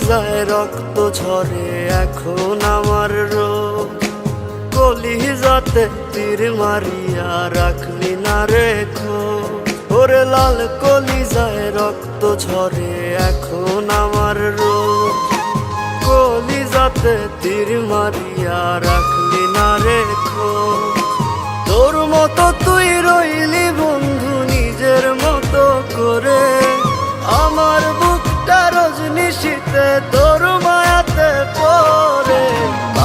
কলিজায় রক্ত ঝরে এখন আমার রোজ, কলিজাতে তীর মারিয়া রাখলি না রেখো। ওরে লাল কলিজায় রক্ত ঝরে এখন আমার রোজ, কলিজাতে তীর মারিয়া রাখলি না রেখো। তোর মতো তুই রইলি বন্ধু নিজের মতো করে, আমার বুকটা রজনী শীতে তোর মায়াতে পড়ে।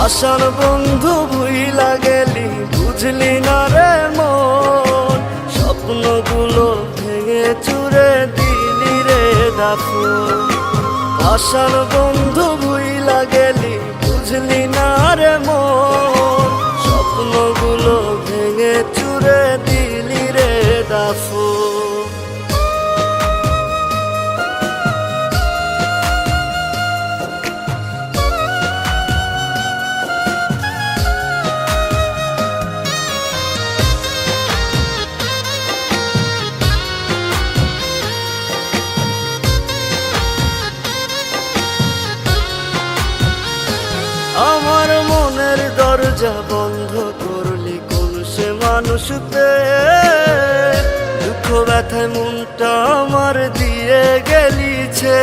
আশার বন্ধু ভুইলা গেলি বুঝলি না রে মন, স্বপ্নগুলো ভেঙে চুরে দিলি রে দাফন। আশার বন্ধু ভুইলা গেলি বুঝলি না রে মন, স্বপ্নগুলো ভেঙে চুরে দিলি রে দাফন। আমার মনের দরজা বন্ধ করলি কোন সে মানুষ পেয়ে, দুঃখ ব্যথায় মনটা আমার দিয়ে গেলিছে।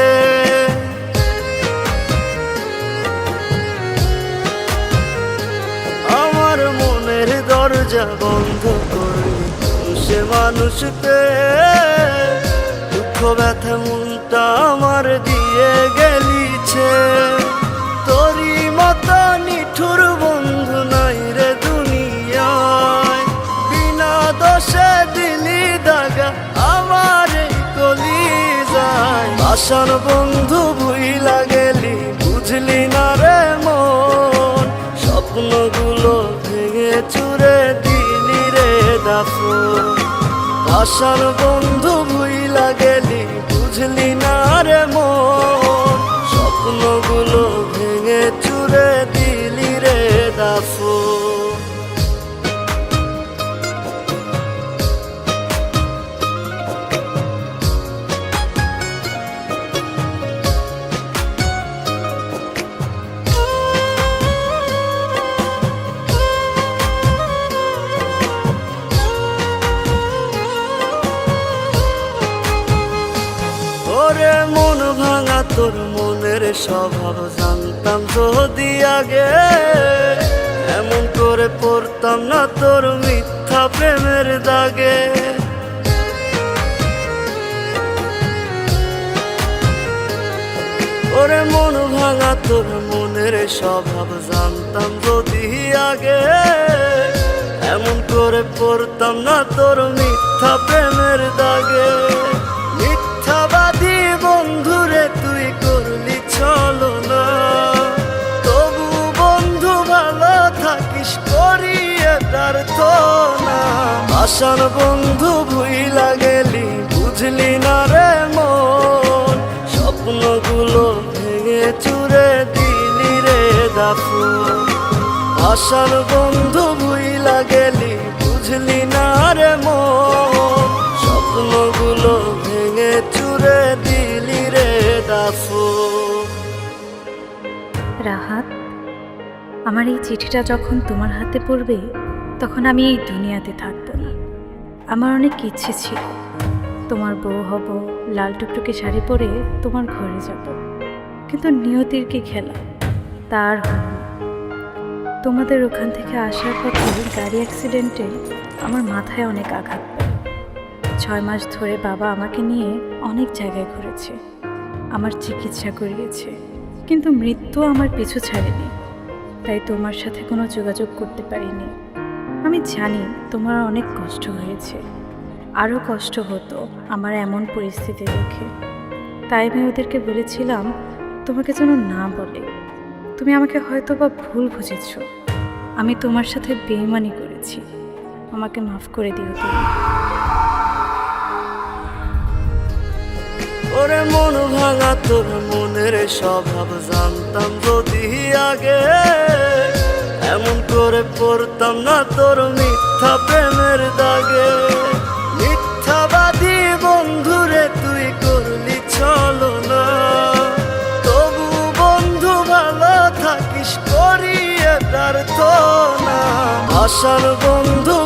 আমার মনের দরজা বন্ধ করলি কোন সে মানুষ পেয়ে, দুঃখ ব্যথায় মনটা আমার দিয়ে গেলিছে। তোরি মতো নিঠুর বন্ধু নাই রে দুনিয়ায়, বিনা দোষে দিলি দাগা আমার এই কলিজায়। আশার বন্ধু ভুইলা গেলি বুঝলি না রে মন, স্বপ্নগুলো ভেঙে চুরে দিলি রে দাফন। আশার বন্ধু ভুইলা গেলি বুঝলি না রে মন, স্বপ্নগুলো ভেঙে চুরে দিলি রে দাফন। ওরে মন ভাঙা তোর মনের স্বভাব জানতাম যদি আগে, এমন করে পড়তাম না তোর মিথ্যা প্রেমের দাগে। ওরে মন ভাঙা তোর মনের স্বভাব জানতাম যদি আগে, এমন করে পড়তাম না তোর মিথ্যা প্রেমের দাগে। মিথ্যাবাদী বন্ধুরে তুই করলি ছলনা, তবু বন্ধু ভালো থাকিস করিয়ে তার তো না। আশার বন্ধু ভুইলা গেলি বুঝলি না রে মন, স্বপ্নগুলো ভেঙে চুরে দিলি রে দাফন। আশার বন্ধু ভুইলা গেলি বুঝলি না রে মন, স্বপ্নগুলো ভেঙে চুরে দিলি রে দাফন। রাহাত, আমার এই চিঠিটা যখন তোমার হাতে পড়বে তখন আমি এই দুনিয়াতে থাকবো না। আমার অনেক ইচ্ছে ছিল তোমার বউ হব, লাল টুকটুকে শাড়ি পরে তোমার ঘরে যাব, কিন্তু নিয়তির কি খেলা, তার হল না। তোমাদের ওখান থেকে আসার পথে গাড়ি অ্যাক্সিডেন্টে আমার মাথায় অনেক আঘাত পায়। 6 মাস ধরে বাবা আমাকে নিয়ে অনেক জায়গায় ঘুরেছে, আমার চিকিৎসা করিয়েছে, কিন্তু মৃত্যু আমার পিছু ছাড়েনি। তাই তোমার সাথে কোনো যোগাযোগ করতে পারিনি। আমি জানি তোমার অনেক কষ্ট হয়েছে, আরও কষ্ট হতো আমার এমন পরিস্থিতি দেখে। তাই আমি ওদেরকে বলেছিলাম তোমাকে যেন না বলে। তুমি আমাকে হয়তো বা ভুল বুঝেছ, আমি তোমার সাথে বেইমানি করেছি, আমাকে মাফ করে দিও তুমি। ওরে মন ভাঙা তোর মনের স্বভাব জানতাম যদি আগে, এমন করে পড়তাম না তোর মিথ্যা প্রেমের দাগে। মিথ্যাবাদী বন্ধুরে তুই করলি ছলনা, তবু ভালোবাসার বন্ধু